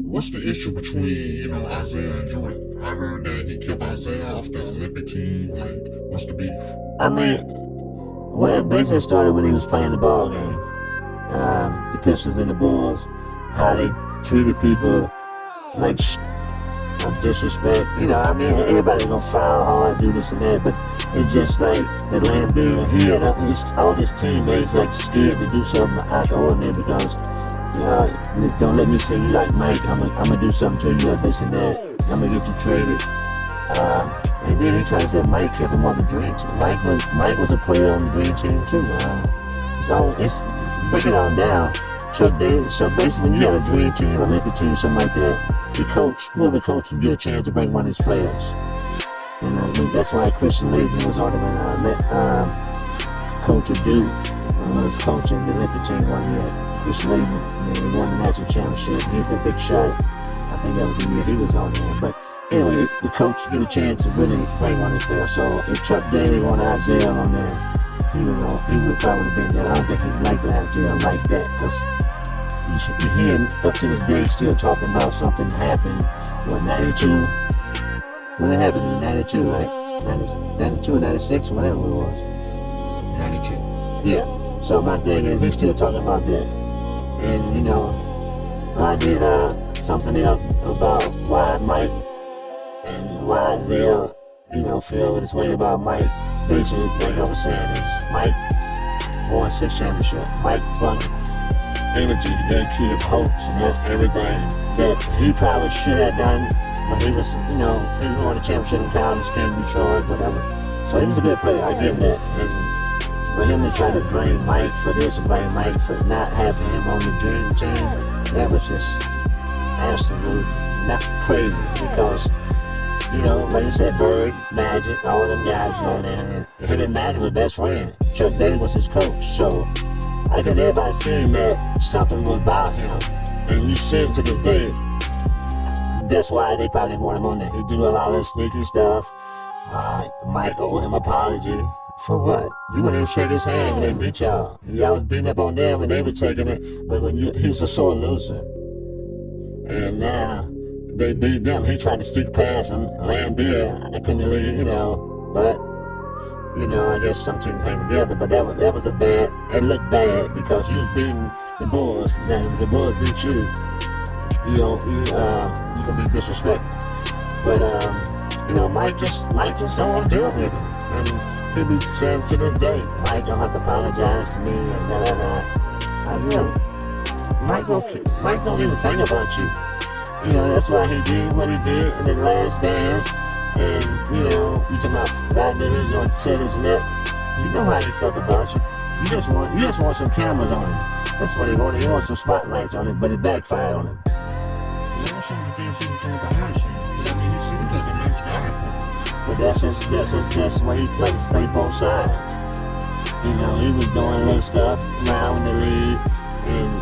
what's the issue between, Isiah and Jordan? I heard that he kept Isiah off the Olympic team. Like, what's the beef? I mean, well, it basically started when he was playing the ball game. The Pistons and the Bulls, how they treated people like disrespect. Everybody gonna foul hard, do this and that, but it's just like the Lambeer, he had all his teammates like scared to do something out of the ordinary because don't let me see you like Mike. I'm gonna do something to you like this and that. I'm gonna get you traded. And then he tried to say Mike kept him on the dream team. Mike was a player on the dream team too. So it's breaking it on down. So basically, when you got a dream team, Olympic team, something like that, whoever coach, you get a chance to bring one of these players. That's why Christian Laettner was on the coach of Duke. Was coaching the Olympic team one year. Christian Laettner, he won the national championship. He hit the big shot. I think that was the year he was on there. But anyway, the coach get a chance to really bring one of these players. So if Chuck Daly wanted Isiah on there, he would probably have been there. I don't think he'd like Isiah like that because you hear him up to this day still talking about something happened. What, 92? When it happened in 92, right? 92 or 96, whatever it was. 92. Yeah. So my thing is, he's still talking about that. And, I did something else about why Mike and why Isiah, feel this way about Mike. Basically, what I was saying is, Mike won 6 championships. Mike won Energy, that kid hopes, and everything that he probably should have done when he was, he won the championship in college, came to Detroit, whatever. So he was a good player, I give him that. And for him to try to blame Mike for this and blame Mike for not having him on the dream team, that was just absolute not crazy because, like I said, Bird, Magic, all of them guys on there, and him and Magic were best friends. Chuck Daly was his coach, so I guess everybody seen that something was about him, and you see him to this day. That's why they probably want him on there. He do a lot of sneaky stuff. Mike owe him apology. For what? You wouldn't even shake his hand when they beat y'all. Y'all was beating up on them when they were taking it, but he was a sore loser. And now they beat them. He tried to sneak past him, Lambeer. I couldn't believe, but I guess something came together. But that was it looked bad because he was beating the Bulls. Now the Bulls beat you. You gonna be disrespected. But Mike just don't want to deal with it. And he be saying to this day, Mike don't have to apologize to me and Mike don't even think about you. That's why he did what he did in the last dance. And you talking about Rodney, he's gonna set his neck. You know how he felt about you. You just want some cameras on him. That's what he wanted. He wants some spotlights on him, but it backfired on him. Some of the things he was doing behind the scenes. He seems like a nice guy. But that's why he played both sides. He was doing little stuff around the league, and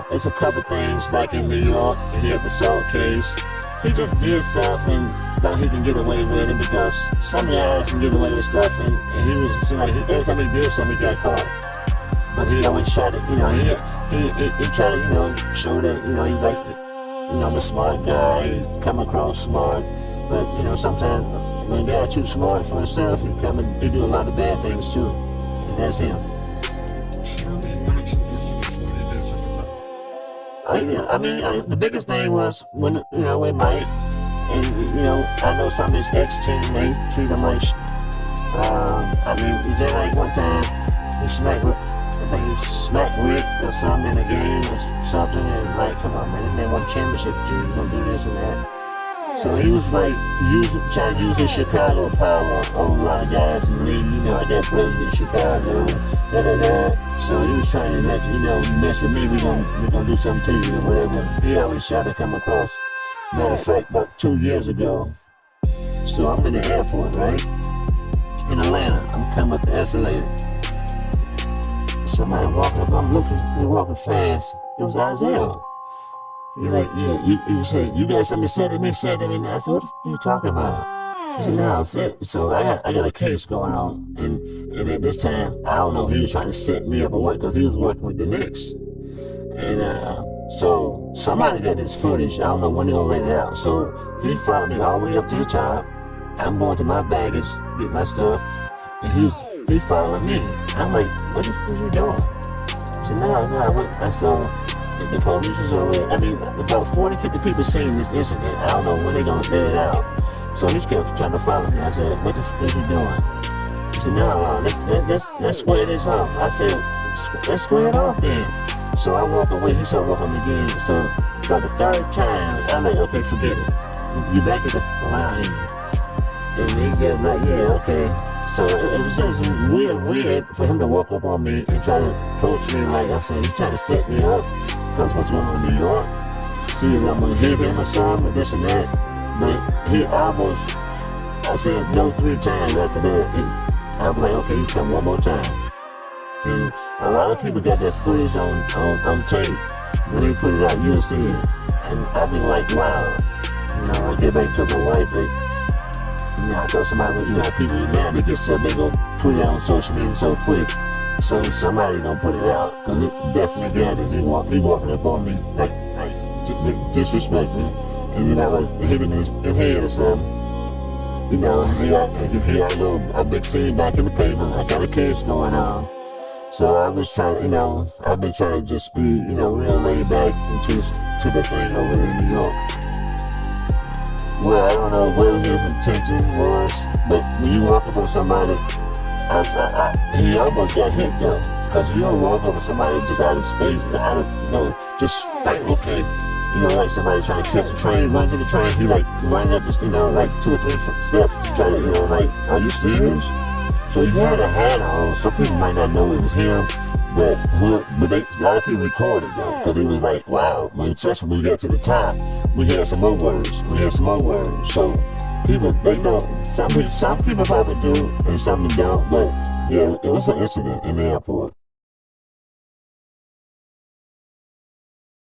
there's a couple things like in New York, he had the salt case. He just did stuff and thought he can get away with it because some guys can get away with stuff, and he was every time he did something, he got caught. But he always tried to, he tried to, show that, he's like, the smart guy, come across smart. But, sometimes when a guy too smart for himself, he do a lot of bad things too. And that's him. The biggest thing was when, with Mike, and, I know some of his ex-teammates treat him like is there like one time he smacked Rick or something in a game or something, and like, come on, man, this man won championship, dude, you gonna do this and that. So he was like trying to use his Chicago power on a lot of guys in the league. I got president of Chicago, So he was trying to let you mess with me, we gonna do something to you or whatever. He always tried to come across. Matter of fact, about 2 years ago, so I'm in the airport, right? In Atlanta, I'm coming up the escalator. Somebody walking up, I'm looking, they're walking fast. It was Isiah. You're like, you say, you got something to say to me, and I said, what are you talking about? He said, no, so I got a case going on, and at this time, I don't know if he was trying to set me up or what, because he was working with the Knicks. And So somebody got this footage. I don't know when they gonna let it out. So he followed me all the way up to the top. I'm going to my baggage, get my stuff, and he following me. I'm like, what the fuck are you doing? I said, no, I saw the police was over there. I mean, about 40, 50 people seen this incident. I don't know when they gonna let it out. So he kept trying to follow me. I said, what the fuck are you doing? He said, no, let's square this off. I said, let's square it off then. So I walk away, he started walking again. So by the third time, I'm like, okay, forget it. You back at the line. And he just like, yeah, okay. So it was just weird for him to walk up on me and try to approach me like I said, he's trying to set me up. Because what's going on in New York? See if I'm gonna hit him or something, or this and that. But he almost, I said no 3 times after that. I'm like, okay, you come one more time. And a lot of people got that footage on tape. When they put it out, you'll see it. And I be like, wow. You know, I get back to my wife, you know, I thought somebody would, you know, people now, they get so they gonna put it on social media so quick. So somebody gonna put it out, cause it definitely got it. He walking up on me, like disrespect me. And you know, like hit him in his head or something. You know, he had a big scene back in the paper. I got a case going on. So I was trying, you know, I've been trying to just be, you know, real laid back to the thing over in New York. Well, I don't know what his intention was, but when you walk up on somebody, he almost got hit though. Cause you don't walk up on somebody just out of space, out of, you know, just like, okay. You know, like somebody trying to catch a train, run to the train, he like run up this, you know, like 2 or 3 steps, trying to, you know, like, are you serious? So he had a hat on. Some people might not know it was him, but a lot of people recorded though, because it was like, wow, especially when we got to the top, we had some more words. So people, they know, some people probably do, and some don't, but yeah, it was an incident in the airport.